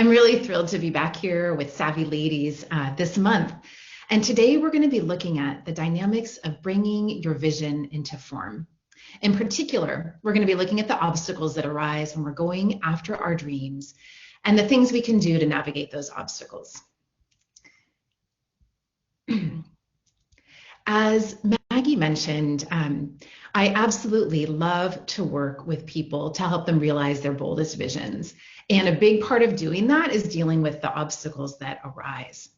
I'm really thrilled to be back here with Savvy Ladies this month. And today we're going to be looking at the dynamics of bringing your vision into form. In particular, we're going to be looking at the obstacles that arise when we're going after our dreams and the things we can do to navigate those obstacles. As Maggie mentioned, I absolutely love to work with people to help them realize their boldest visions. And a big part of doing that is dealing with the obstacles that arise.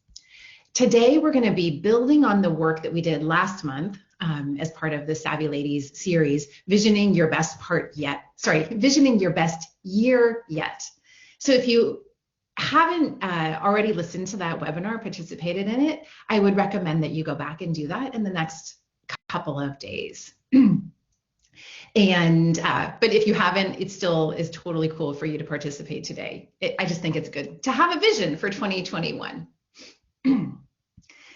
Today, we're going to be building on the work that we did last month as part of the Savvy Ladies series, Visioning Your Best Year Yet. So if you haven't already listened to that webinar, participated in it, I would recommend that you go back and do that in the next couple of days. But if you haven't, it still is totally cool for you to participate today. I just think it's good to have a vision for 2021.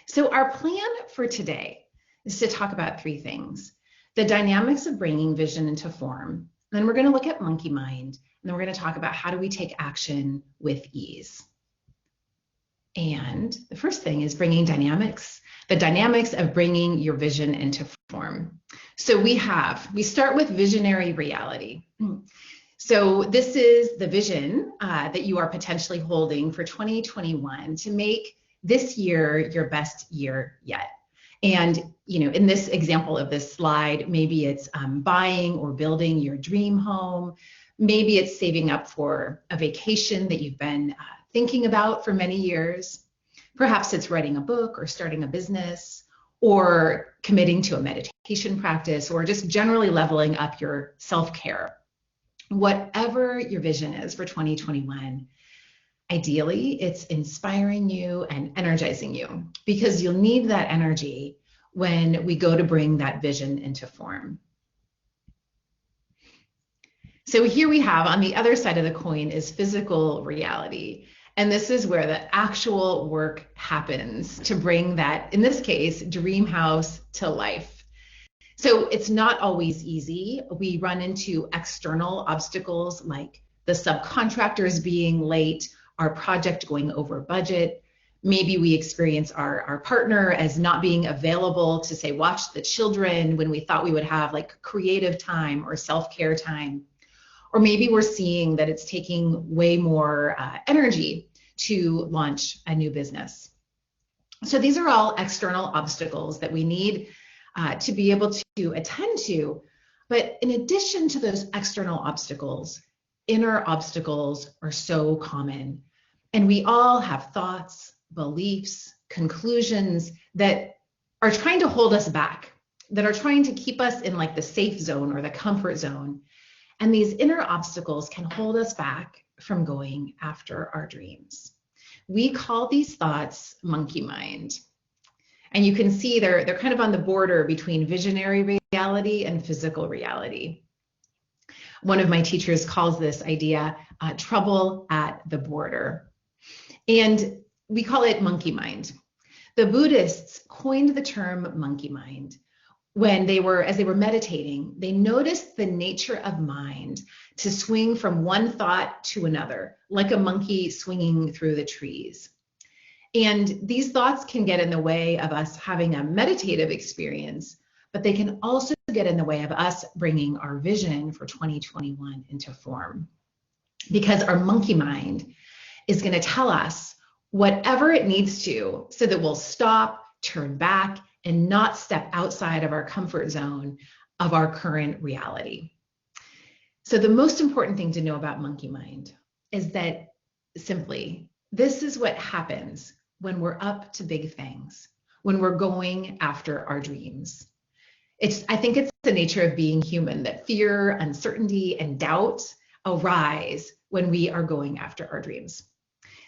So our plan for today is to talk about three things: the dynamics of bringing vision into form. Then we're going to look at monkey mind, and then we're going to talk about how do we take action with ease. And the first thing is the dynamics of bringing your vision into form. So we start with visionary reality. So this is the vision that you are potentially holding for 2021 to make this year your best year yet. And in this example of this slide, maybe it's buying or building your dream home. Maybe it's saving up for a vacation that you've been thinking about for many years. Perhaps it's writing a book or starting a business or committing to a meditation practice or just generally leveling up your self-care. Whatever your vision is for 2021, ideally it's inspiring you and energizing you, because you'll need that energy when we go to bring that vision into form. So here we have, on the other side of the coin, is physical reality. And this is where the actual work happens to bring that, in this case, dream house to life. So it's not always easy. We run into external obstacles like the subcontractors being late, our project going over budget. Maybe we experience our partner as not being available to, say, watch the children when we thought we would have like creative time or self-care time. Or maybe we're seeing that it's taking way more energy to launch a new business. So these are all external obstacles that we need to be able to attend to. But in addition to those external obstacles, inner obstacles are so common. And we all have thoughts, beliefs, conclusions that are trying to hold us back, that are trying to keep us in like the safe zone or the comfort zone. And these inner obstacles can hold us back from going after our dreams. We call these thoughts monkey mind. And you can see they're kind of on the border between visionary reality and physical reality. One of my teachers calls this idea trouble at the border. And we call it monkey mind. The Buddhists coined the term monkey mind as they were meditating. They noticed the nature of mind to swing from one thought to another, like a monkey swinging through the trees. And these thoughts can get in the way of us having a meditative experience, but they can also get in the way of us bringing our vision for 2021 into form. Because our monkey mind is going to tell us whatever it needs to so that we'll stop, turn back, and not step outside of our comfort zone of our current reality. So the most important thing to know about monkey mind is that simply, this is what happens when we're up to big things, when we're going after our dreams. I think it's the nature of being human that fear, uncertainty, and doubt arise when we are going after our dreams.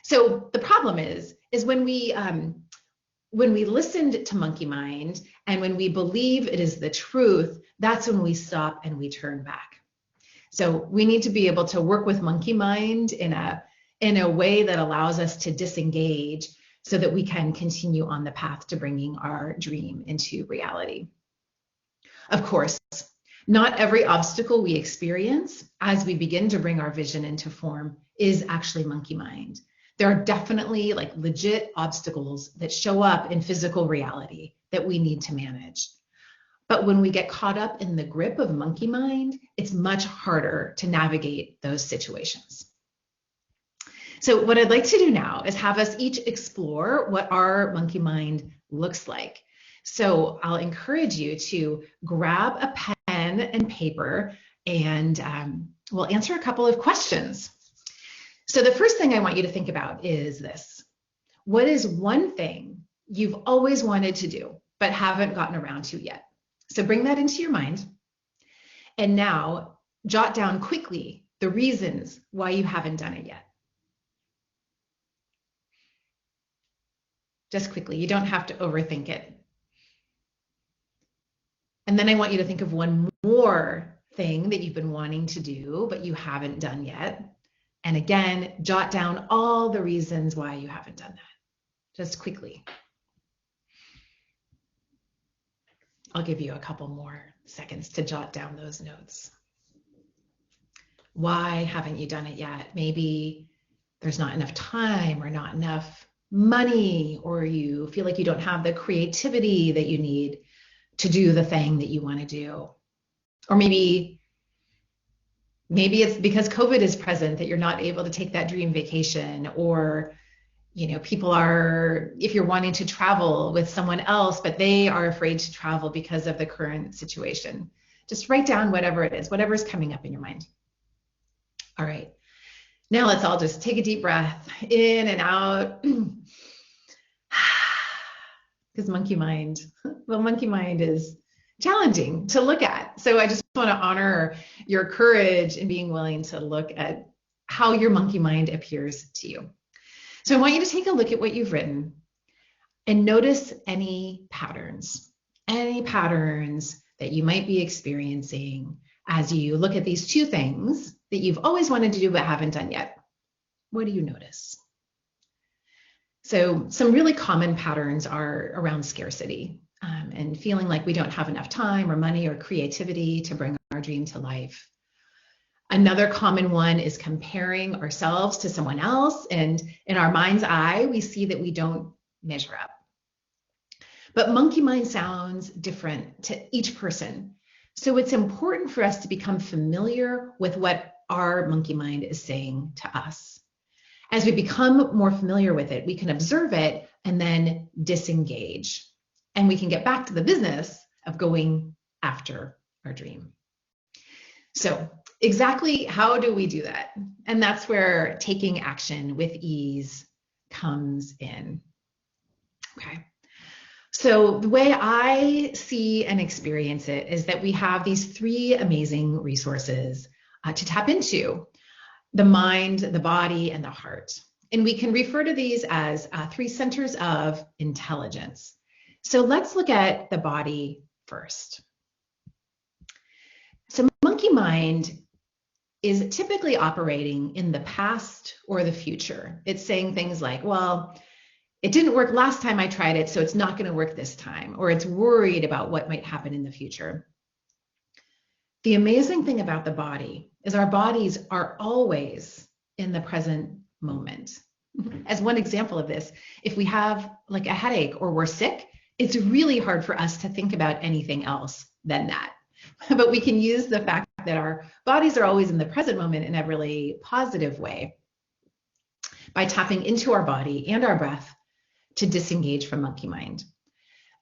So the problem is when we listened to monkey mind and when we believe it is the truth, that's when we stop and we turn back. So we need to be able to work with monkey mind in a way that allows us to disengage so that we can continue on the path to bringing our dream into reality. Of course, not every obstacle we experience as we begin to bring our vision into form is actually monkey mind. There are definitely like legit obstacles that show up in physical reality that we need to manage. But when we get caught up in the grip of monkey mind, it's much harder to navigate those situations. So what I'd like to do now is have us each explore what our monkey mind looks like. So I'll encourage you to grab a pen and paper, and we'll answer a couple of questions. So the first thing I want you to think about is this. What is one thing you've always wanted to do but haven't gotten around to yet? So bring that into your mind. And now jot down quickly the reasons why you haven't done it yet. Just quickly, you don't have to overthink it. And then I want you to think of one more thing that you've been wanting to do, but you haven't done yet. And again, jot down all the reasons why you haven't done that, just quickly. I'll give you a couple more seconds to jot down those notes. Why haven't you done it yet? Maybe there's not enough time or not enough money, or you feel like you don't have the creativity that you need to do the thing that you want to do. Or maybe it's because COVID is present that you're not able to take that dream vacation, or people are, if you're wanting to travel with someone else, but they are afraid to travel because of the current situation. Just write down whatever it is, whatever's coming up in your mind. All right. Now let's all just take a deep breath in and out. Because monkey mind is challenging to look at. So I just want to honor your courage in being willing to look at how your monkey mind appears to you. So I want you to take a look at what you've written and notice any patterns that you might be experiencing as you look at these two things that you've always wanted to do but haven't done yet. What do you notice? So some really common patterns are around scarcity and feeling like we don't have enough time or money or creativity to bring our dream to life. Another common one is comparing ourselves to someone else, and in our mind's eye, we see that we don't measure up. But monkey mind sounds different to each person. So it's important for us to become familiar with what our monkey mind is saying to us. As we become more familiar with it, we can observe it and then disengage. And we can get back to the business of going after our dream. So exactly how do we do that? And that's where taking action with ease comes in. Okay. So the way I see and experience it is that we have these three amazing resources to tap into: the mind, the body, and the heart. And we can refer to these as three centers of intelligence. So let's look at the body first. So monkey mind is typically operating in the past or the future. It's saying things like, well, it didn't work last time I tried it, so it's not going to work this time, or it's worried about what might happen in the future. The amazing thing about the body is our bodies are always in the present moment. As one example of this, if we have like a headache or we're sick, it's really hard for us to think about anything else than that. But we can use the fact that our bodies are always in the present moment in a really positive way by tapping into our body and our breath to disengage from monkey mind.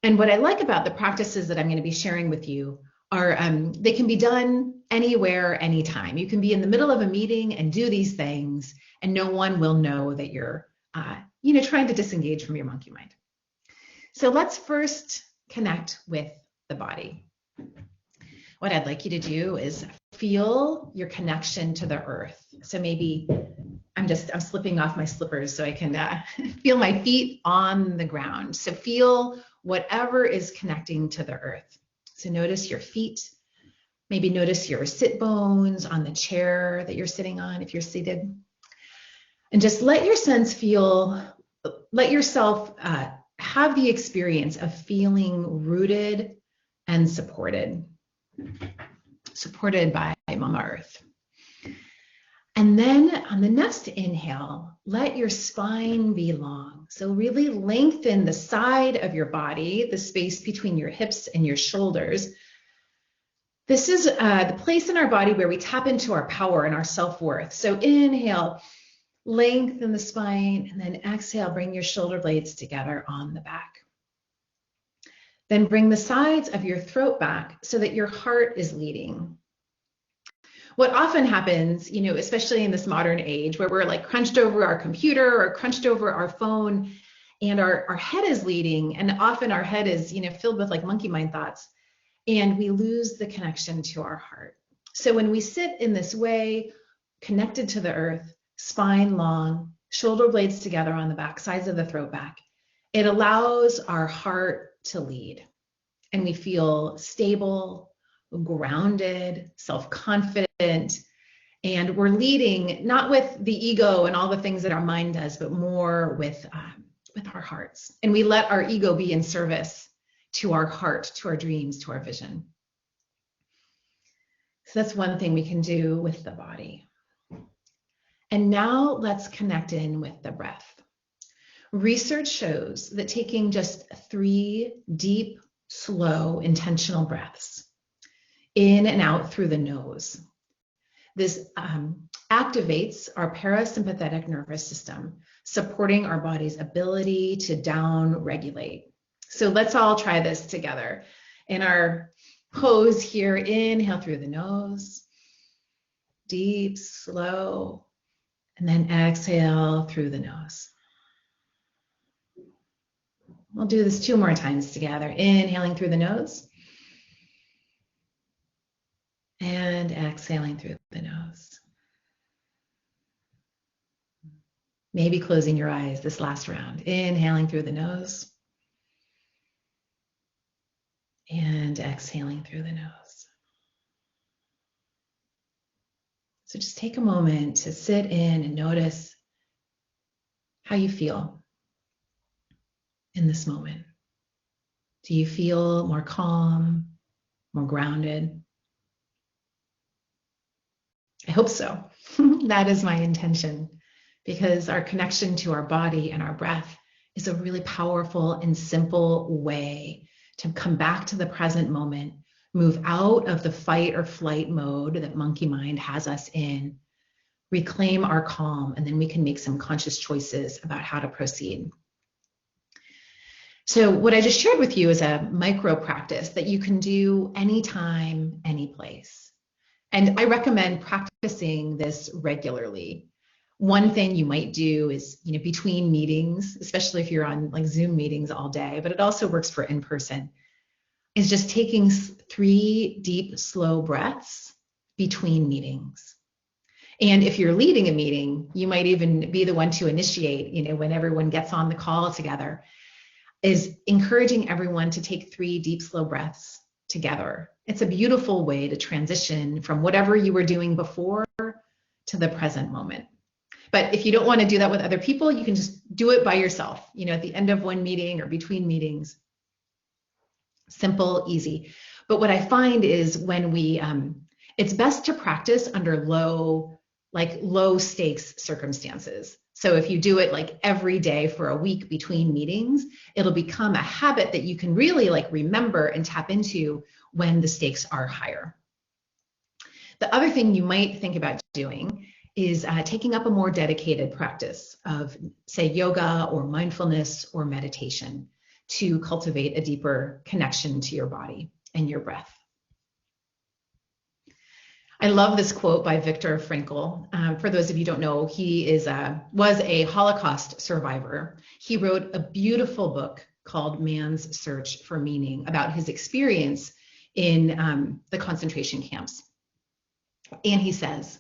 And what I like about the practices that I'm going to be sharing with you are they can be done anywhere, anytime. You can be in the middle of a meeting and do these things, and no one will know that you're trying to disengage from your monkey mind. So let's first connect with the body. What I'd like you to do is feel your connection to the earth. So maybe I'm slipping off my slippers so I can feel my feet on the ground. So feel whatever is connecting to the earth. So notice your feet. Maybe notice your sit bones on the chair that you're sitting on if you're seated. And just let yourself have the experience of feeling rooted and supported by Mama Earth. And then on the next inhale, let your spine be long. So really lengthen the side of your body, the space between your hips and your shoulders. This is the place in our body where we tap into our power and our self-worth. So inhale, lengthen the spine, and then exhale, bring your shoulder blades together on the back. Then bring the sides of your throat back so that your heart is leading. What often happens, especially in this modern age where we're like crunched over our computer or crunched over our phone and our head is leading, and often our head is, filled with like monkey mind thoughts, and we lose the connection to our heart. So when we sit in this way, connected to the earth, spine long, shoulder blades together on the back, sides of the throat back, it allows our heart to lead. And we feel stable, grounded, self-confident, and we're leading not with the ego and all the things that our mind does, but more with our hearts. And we let our ego be in service to our heart, to our dreams, to our vision. So that's one thing we can do with the body. And now let's connect in with the breath. Research shows that taking just 3 deep, slow, intentional breaths in and out through the nose. This activates our parasympathetic nervous system, supporting our body's ability to down-regulate. So let's all try this together. In our pose here, inhale through the nose, deep, slow, and then exhale through the nose. We'll do this 2 more times together. Inhaling through the nose and exhaling through the nose. Maybe closing your eyes this last round. Inhaling through the nose and exhaling through the nose. So just take a moment to sit in and notice how you feel in this moment. Do you feel more calm, more grounded? I hope so. That is my intention, because our connection to our body and our breath is a really powerful and simple way to come back to the present moment, move out of the fight or flight mode that monkey mind has us in, reclaim our calm, and then we can make some conscious choices about how to proceed. So what I just shared with you is a micro practice that you can do anytime, any place. And I recommend practicing this regularly. One thing you might do is, between meetings, especially if you're on like Zoom meetings all day, but it also works for in-person, is just taking 3 deep, slow breaths between meetings. And if you're leading a meeting, you might even be the one to initiate, when everyone gets on the call together, is encouraging everyone to take 3 deep, slow breaths together. It's a beautiful way to transition from whatever you were doing before to the present moment. But if you don't want to do that with other people, you can just do it by yourself, at the end of one meeting or between meetings. Simple, easy. But what I find is when it's best to practice under low stakes circumstances. So if you do it like every day for a week between meetings, it'll become a habit that you can really remember and tap into when the stakes are higher. The other thing you might think about doing is taking up a more dedicated practice of, say, yoga or mindfulness or meditation to cultivate a deeper connection to your body and your breath. I love this quote by Viktor Frankl. For those of you who don't know, he was a Holocaust survivor. He wrote a beautiful book called Man's Search for Meaning about his experience in the concentration camps. And he says,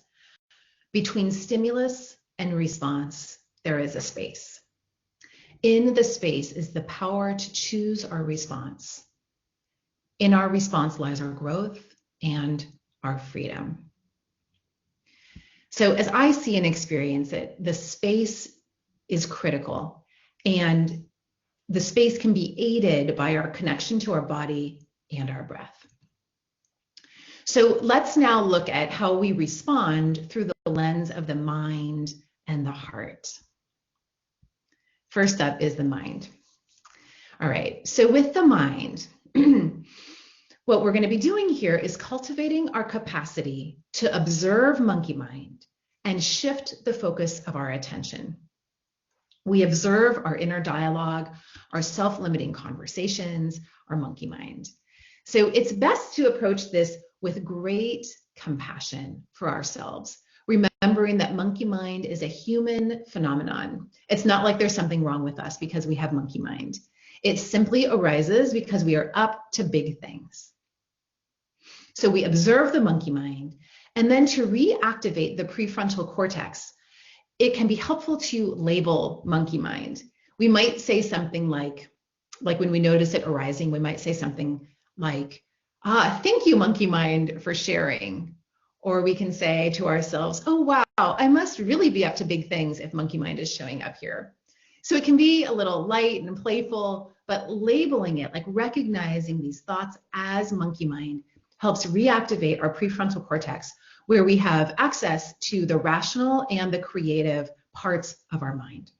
between stimulus and response, there is a space. In the space is the power to choose our response. In our response lies our growth and our freedom. So as I see and experience it, the space is critical, and the space can be aided by our connection to our body and our breath. So let's now look at how we respond through the lens of the mind and the heart. First up is the mind. All right, so with the mind, what we're going to be doing here is cultivating our capacity to observe monkey mind and shift the focus of our attention. We observe our inner dialogue, our self-limiting conversations, our monkey mind. So it's best to approach this with great compassion for ourselves, remembering that monkey mind is a human phenomenon. It's not like there's something wrong with us because we have monkey mind. It simply arises because we are up to big things. So we observe the monkey mind, and then to reactivate the prefrontal cortex, it can be helpful to label monkey mind. We might say something like when we notice it arising, we might say something like, thank you, monkey mind, for sharing. Or we can say to ourselves, oh, wow, I must really be up to big things if monkey mind is showing up here. So it can be a little light and playful, but labeling it, like recognizing these thoughts as monkey mind, helps reactivate our prefrontal cortex, where we have access to the rational and the creative parts of our mind.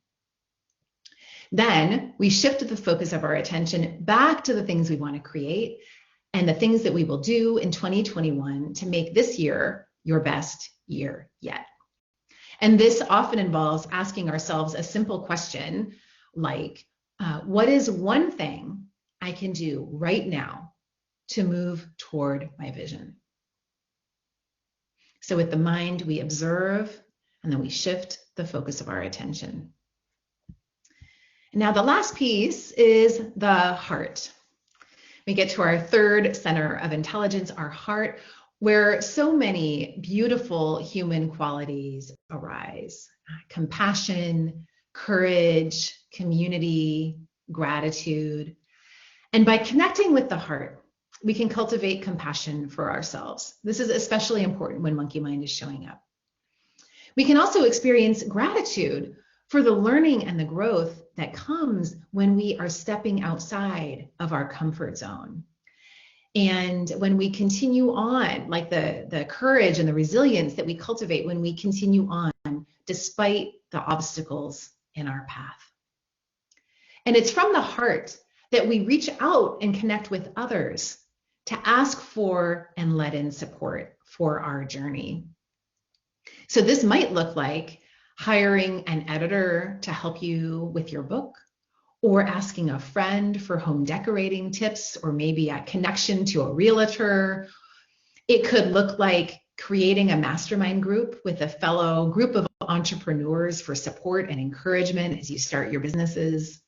Then we shift the focus of our attention back to the things we want to create and the things that we will do in 2021 to make this year your best year yet. And this often involves asking ourselves a simple question like, what is one thing I can do right now to move toward my vision? So with the mind, we observe, and then we shift the focus of our attention. Now, the last piece is the heart. We get to our third center of intelligence, our heart, where so many beautiful human qualities arise: compassion, courage, community, gratitude. And by connecting with the heart, we can cultivate compassion for ourselves. This is especially important when monkey mind is showing up. We can also experience gratitude for the learning and the growth that comes when we are stepping outside of our comfort zone. And when we continue on, like the courage and the resilience that we cultivate when we continue on despite the obstacles in our path. And it's from the heart that we reach out and connect with others to ask for and let in support for our journey. So this might look like hiring an editor to help you with your book, or asking a friend for home decorating tips, or maybe a connection to a realtor. It could look like creating a mastermind group with a fellow group of entrepreneurs for support and encouragement as you start your businesses.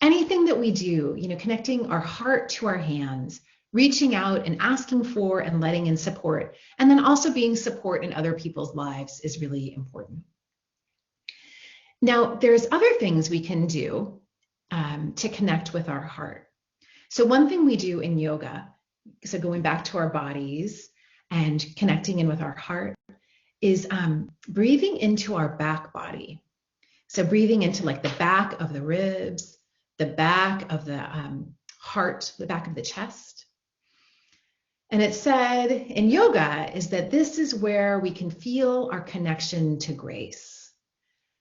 Anything that we do, connecting our heart to our hands, reaching out and asking for and letting in support, and then also being support in other people's lives is really important. Now, there's other things we can do to connect with our heart. So one thing we do in yoga, so going back to our bodies and connecting in with our heart, is breathing into our back body. So breathing into like the back of the ribs, the back of the heart, the back of the chest. And it said in yoga is that this is where we can feel our connection to grace.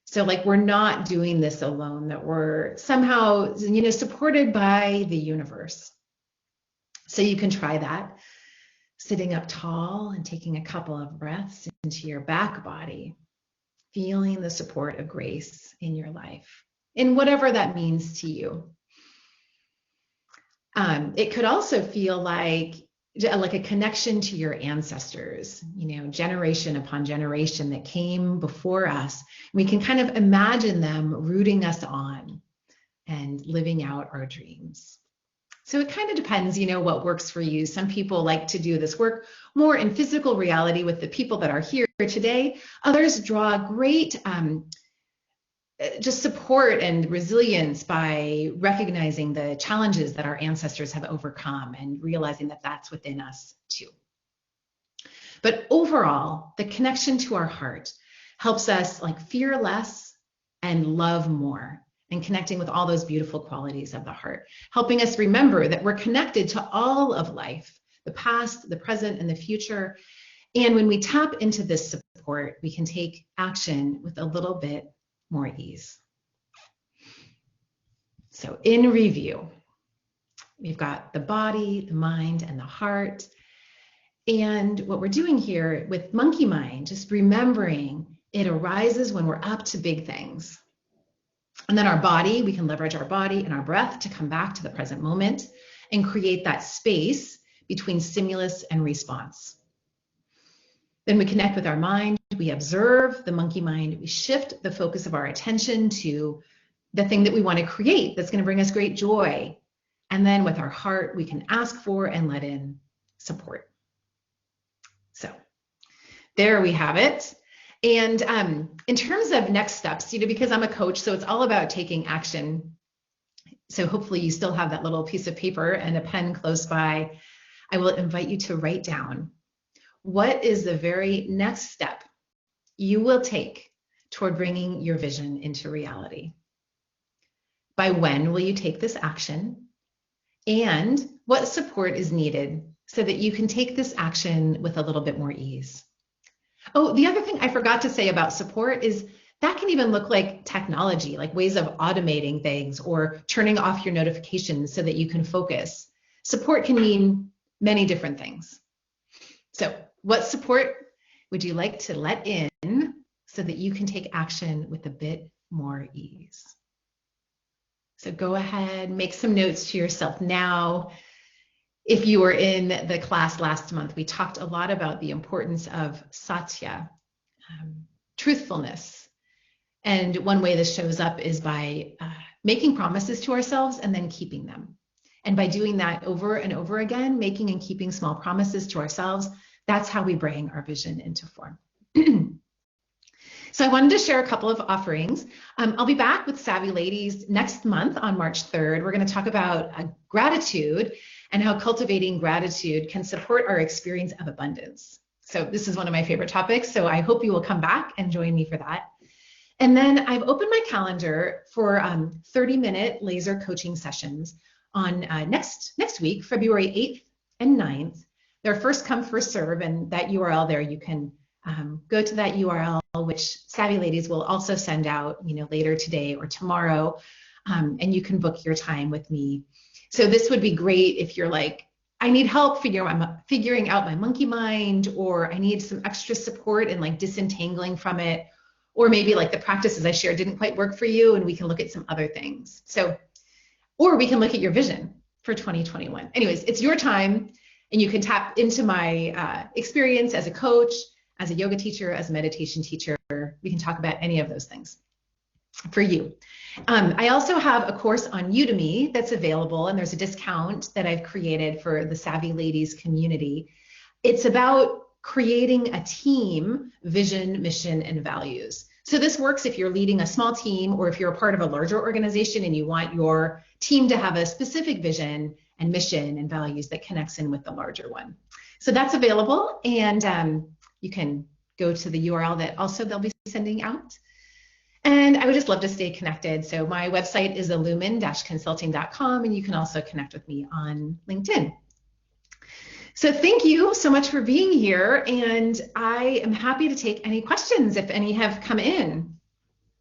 So like we're not doing this alone, that we're somehow, supported by the universe. So you can try that, sitting up tall and taking a couple of breaths into your back body, feeling the support of grace in your life, in whatever that means to you. It could also feel like a connection to your ancestors, generation upon generation that came before us. We can kind of imagine them rooting us on and living out our dreams. So it kind of depends, what works for you. Some people like to do this work more in physical reality with the people that are here today. Others draw great just support and resilience by recognizing the challenges that our ancestors have overcome and realizing that that's within us too. But overall, the connection to our heart helps us fear less and love more and connecting with all those beautiful qualities of the heart, helping us remember that we're connected to all of life, the past, the present, and the future. And when we tap into this support, we can take action with a little bit more ease. So in review, we've got the body, the mind, and the heart. And what we're doing here with monkey mind, just remembering it arises when we're up to big things. And then our body, we can leverage our body and our breath to come back to the present moment and create that space between stimulus and response. Then we connect with our mind, we observe the monkey mind, we shift the focus of our attention to the thing that we want to create that's going to bring us great joy. And then with our heart, we can ask for and let in support. So there we have it. And in terms of next steps, because I'm a coach, so it's all about taking action. So hopefully you still have that little piece of paper and a pen close by. I will invite you to write down, what is the very next step you will take toward bringing your vision into reality? By when will you take this action? And what support is needed so that you can take this action with a little bit more ease? Oh, the other thing I forgot to say about support is that can even look like technology, like ways of automating things or turning off your notifications so that you can focus. Support can mean many different things. So what support would you like to let in so that you can take action with a bit more ease? So go ahead, make some notes to yourself now. If you were in the class last month, we talked a lot about the importance of satya, truthfulness. And one way this shows up is by making promises to ourselves and then keeping them. And by doing that over and over again, making and keeping small promises to ourselves, that's how we bring our vision into form. So I wanted to share a couple of offerings. I'll be back with Savvy Ladies next month on March 3rd. We're going to talk about gratitude and how cultivating gratitude can support our experience of abundance. So this is one of my favorite topics, so I hope you will come back and join me for that. And then I've opened my calendar for 30-minute laser coaching sessions on next week, February 8th and 9th. They're first come, first serve, and that URL there, you can go to that URL, which Savvy Ladies will also send out, later today or tomorrow, and you can book your time with me. So this would be great if you're like, I need help figuring out my monkey mind, or I need some extra support in like disentangling from it, or maybe like the practices I shared didn't quite work for you, and we can look at some other things. So, or we can look at your vision for 2021. Anyways, it's your time, and you can tap into my experience as a coach, as a yoga teacher, as a meditation teacher. We can talk about any of those things for you. I also have a course on Udemy that's available, and there's a discount that I've created for the Savvy Ladies community. It's about creating a team, vision, mission, and values. So this works if you're leading a small team, or if you're a part of a larger organization and you want your team to have a specific vision and mission and values that connects in with the larger one. So that's available, and you can go to the URL that also they'll be sending out. And I would just love to stay connected. So my website is illumin-consulting.com, and you can also connect with me on LinkedIn. So thank you so much for being here, and I am happy to take any questions if any have come in.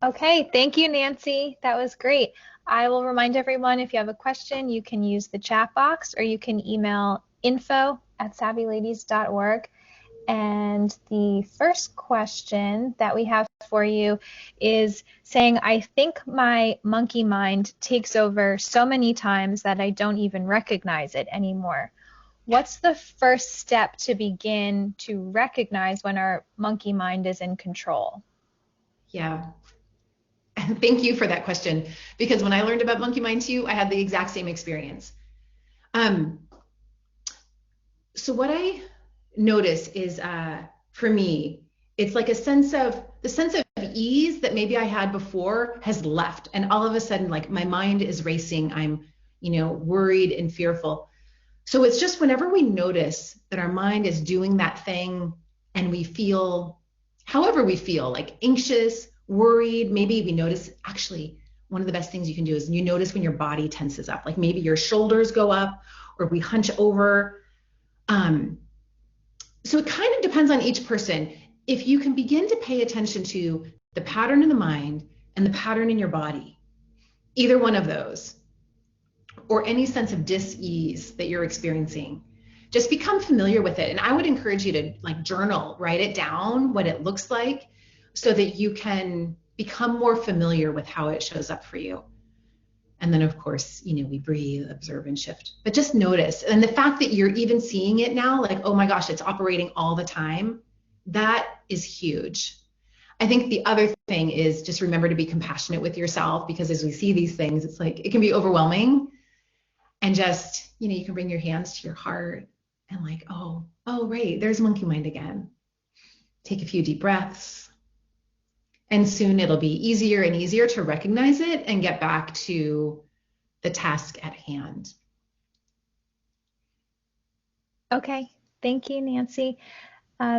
Okay, thank you, Nancy. That was great. I will remind everyone, if you have a question, you can use the chat box, or you can email info@savvyladies.org. And the first question that we have for you is saying, I think my monkey mind takes over so many times that I don't even recognize it anymore. What's the first step to begin to recognize when our monkey mind is in control? Yeah. Thank you for that question, because when I learned about monkey mind too, I had the exact same experience. So what I notice is, for me, it's like the sense of ease that maybe I had before has left, and all of a sudden, like, my mind is racing. I'm, worried and fearful. So it's just whenever we notice that our mind is doing that thing, and we feel, however we feel, like anxious, worried, maybe we notice, actually, one of the best things you can do is you notice when your body tenses up, like maybe your shoulders go up or we hunch over. So it kind of depends on each person. If you can begin to pay attention to the pattern in the mind and the pattern in your body, either one of those, or any sense of dis-ease that you're experiencing, just become familiar with it. And I would encourage you to like journal, write it down, what it looks like, so that you can become more familiar with how it shows up for you. And then of course, we breathe, observe, and shift, but just notice. And the fact that you're even seeing it now, like, oh my gosh, it's operating all the time, that is huge. I think the other thing is just remember to be compassionate with yourself, because as we see these things, it's like, it can be overwhelming. And just, you can bring your hands to your heart and like, oh, right, there's monkey mind again. Take a few deep breaths. And soon it'll be easier and easier to recognize it and get back to the task at hand. Okay, thank you, Nancy.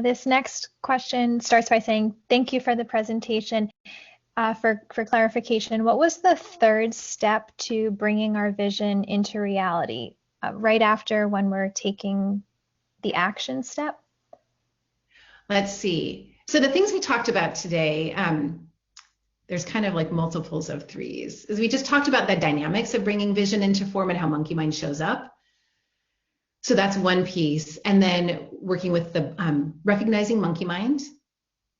This next question starts by saying, thank you for the presentation. For clarification, what was the third step to bringing our vision into reality? Right after when we're taking the action step? Let's see. So the things we talked about today, there's kind of like multiples of threes. As we just talked about the dynamics of bringing vision into form and how monkey mind shows up. So that's one piece. And then working with the recognizing monkey mind,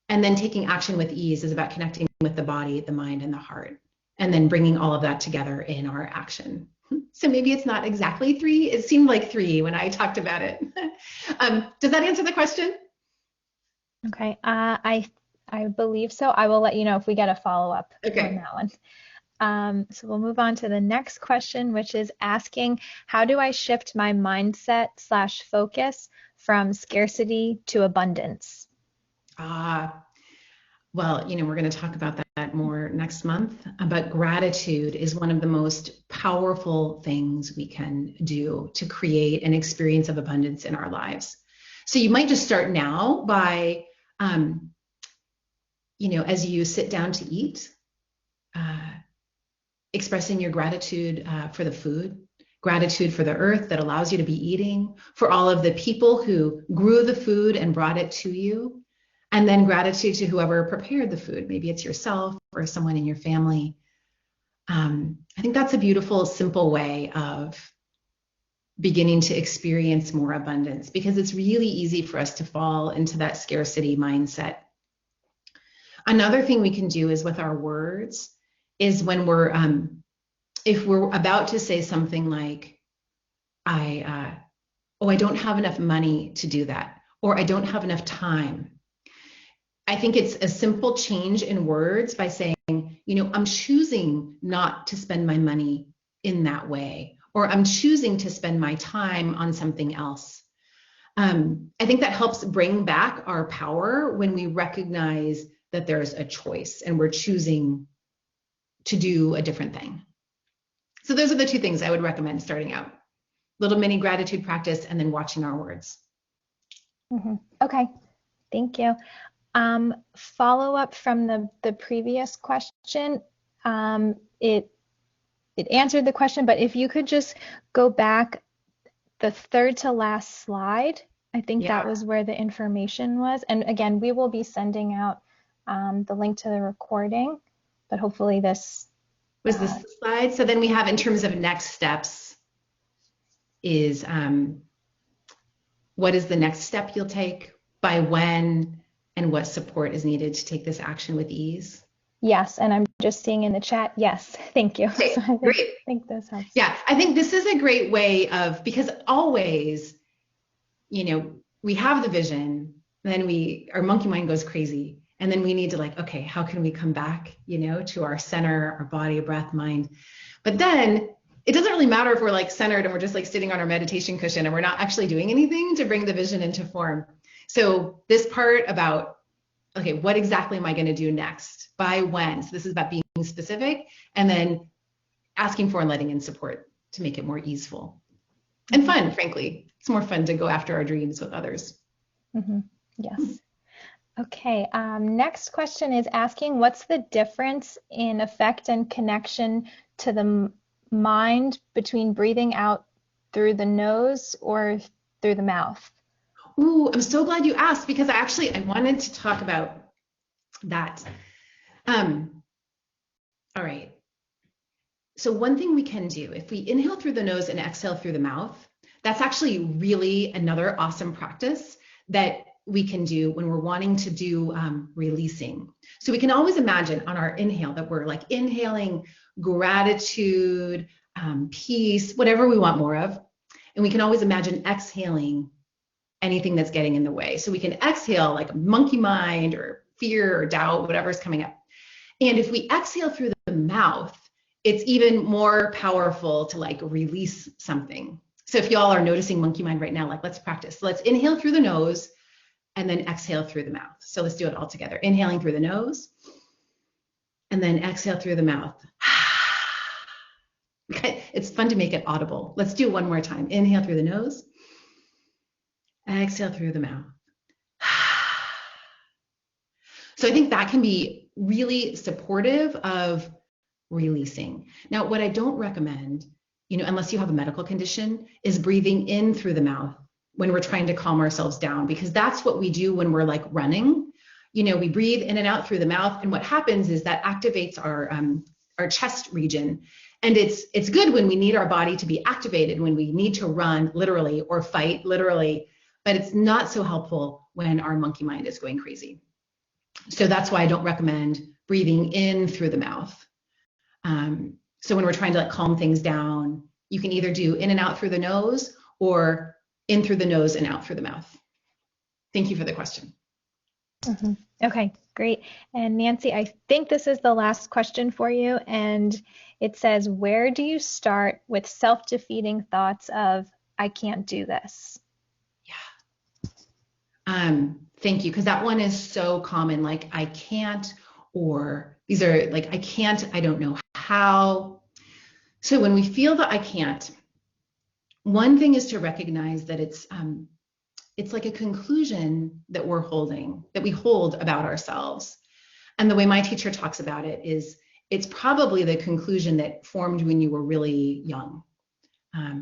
and then taking action with ease is about connecting with the body, the mind, and the heart, and then bringing all of that together in our action. So maybe it's not exactly three. It seemed like three when I talked about it. Does that answer the question? Okay, I believe so. I will let you know if we get a follow-up on that one. So we'll move on to the next question, which is asking, how do I shift my mindset/focus from scarcity to abundance? Well, we're going to talk about that more next month, but gratitude is one of the most powerful things we can do to create an experience of abundance in our lives. So you might just start now by, as you sit down to eat, expressing your gratitude for the food, gratitude for the earth that allows you to be eating, for all of the people who grew the food and brought it to you, and then gratitude to whoever prepared the food. Maybe it's yourself or someone in your family. I think that's a beautiful, simple way of beginning to experience more abundance, because it's really easy for us to fall into that scarcity mindset. Another thing we can do is with our words is when we're, if we're about to say something like, I don't have enough money to do that, or I don't have enough time. I think it's a simple change in words by saying, I'm choosing not to spend my money in that way, or I'm choosing to spend my time on something else. I think that helps bring back our power when we recognize that there's a choice and we're choosing to do a different thing. So those are the two things I would recommend starting out. Little mini gratitude practice and then watching our words. Mm-hmm. Okay, thank you. Follow up from the previous question. It answered the question, but if you could just go back the third to last slide, I think that was where the information was. And again, we will be sending out the link to the recording, but hopefully this was this the slide. So then we have, in terms of next steps, is what is the next step you'll take, by when, and what support is needed to take this action with ease. Yes, and I'm just seeing in the chat, yes, thank you. Okay, so great. I think this helps. Yeah, I think this is a great way of, because always, we have the vision, then our monkey mind goes crazy, and then we need to okay, how can we come back, to our center, our body, breath, mind. But then it doesn't really matter if we're centered and we're just sitting on our meditation cushion and we're not actually doing anything to bring the vision into form. So this part about, okay, what exactly am I going to do next? By when? So this is about being specific, and then asking for and letting in support to make it more easeful and fun, frankly. It's more fun to go after our dreams with others. Mm-hmm. Yes. Okay, next question is asking what's the difference in effect and connection to the mind between breathing out through the nose or through the mouth? Ooh, I'm so glad you asked because I wanted to talk about that. Um, all right. So one thing we can do, if we inhale through the nose and exhale through the mouth, that's actually really another awesome practice that we can do when we're wanting to do releasing. So we can always imagine on our inhale that we're like inhaling gratitude, peace, whatever we want more of. And we can always imagine exhaling anything that's getting in the way. So we can exhale like a monkey mind or fear or doubt, whatever's coming up. And if we exhale through the mouth, it's even more powerful to like release something. So if y'all are noticing monkey mind right now, like let's practice. So let's inhale through the nose and then exhale through the mouth. So let's do it all together. Inhaling through the nose and then exhale through the mouth. Okay, it's fun to make it audible. Let's do it one more time. Inhale through the nose, exhale through the mouth. So I think that can be really supportive of releasing. Now, what I don't recommend, unless you have a medical condition, is breathing in through the mouth when we're trying to calm ourselves down, because that's what we do when we're like running. We breathe in and out through the mouth, and what happens is that activates our chest region. And it's good when we need our body to be activated, when we need to run literally or fight literally, but it's not so helpful when our monkey mind is going crazy. So that's why I don't recommend breathing in through the mouth. So when we're trying to like calm things down, you can either do in and out through the nose or in through the nose and out through the mouth. Thank you for the question. Mm-hmm. Okay, great. And Nancy, I think this is the last question for you. And it says, where do you start with self-defeating thoughts of, I can't do this? Yeah. Thank you. Because that one is so common. Like, I can't, or these are like, I can't, I don't know how. So when we feel that I can't, one thing is to recognize that it's like a conclusion that we're holding, that we hold about ourselves. And the way my teacher talks about it is it's probably the conclusion that formed when you were really young,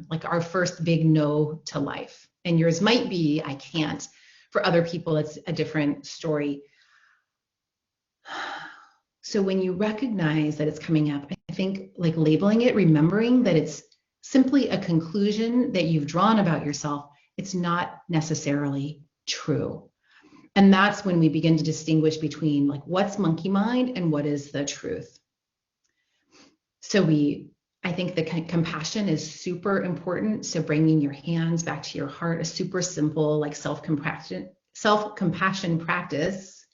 like our first big no to life. And yours might be, I can't. For other people, it's a different story. So when you recognize that it's coming up, I think like labeling it, remembering that it's simply a conclusion that you've drawn about yourself, it's not necessarily true. And that's when we begin to distinguish between like what's monkey mind and what is the truth. So I think the compassion is super important. So bringing your hands back to your heart, a super simple like self-compassion practice,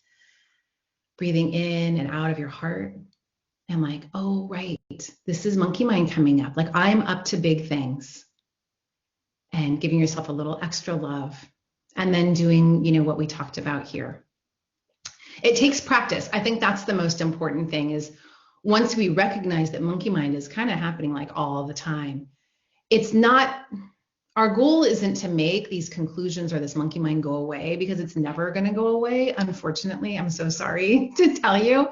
breathing in and out of your heart and like, oh, right, this is monkey mind coming up. Like I'm up to big things, and giving yourself a little extra love, and then doing, what we talked about here. It takes practice. I think that's the most important thing is once we recognize that monkey mind is kind of happening like all the time, it's not, our goal isn't to make these conclusions or this monkey mind go away, because it's never going to go away. Unfortunately, I'm so sorry to tell you,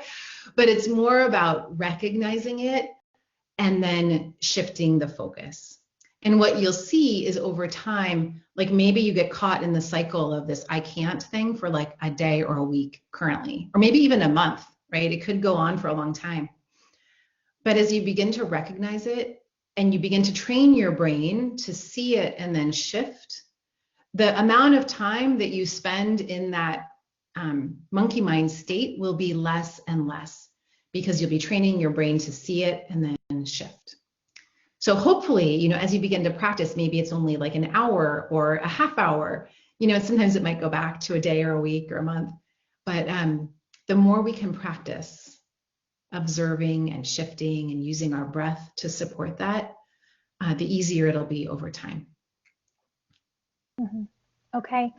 but it's more about recognizing it and then shifting the focus. And what you'll see is over time, like maybe you get caught in the cycle of this I can't thing for like a day or a week currently, or maybe even a month, right? It could go on for a long time. But as you begin to recognize it and you begin to train your brain to see it and then shift, the amount of time that you spend in that monkey mind state will be less and less, because you'll be training your brain to see it and then shift. So hopefully, as you begin to practice, maybe it's only like an hour or a half hour, sometimes it might go back to a day or a week or a month. But the more we can practice observing and shifting and using our breath to support that, the easier it'll be over time. Mm-hmm. Okay.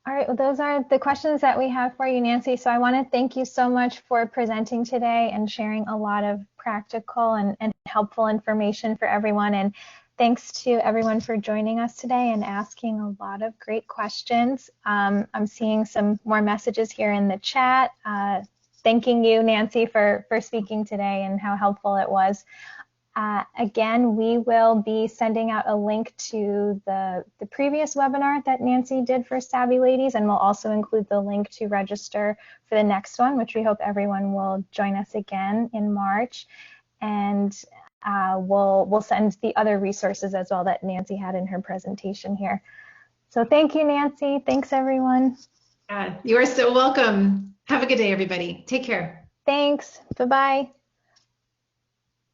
All right, well, those are the questions that we have for you, Nancy. So I want to thank you so much for presenting today and sharing a lot of practical and helpful information for everyone. And Thanks to everyone for joining us today and asking a lot of great questions. I'm seeing some more messages here in the chat. Thanking you, Nancy, for speaking today and how helpful it was. Again, we will be sending out a link to the previous webinar that Nancy did for Savvy Ladies, and we'll also include the link to register for the next one, which we hope everyone will join us again in March. And we'll send the other resources as well that Nancy had in her presentation here. So thank you, Nancy. Thanks, everyone. You are so welcome. Have a good day, everybody. Take care. Thanks. Bye-bye.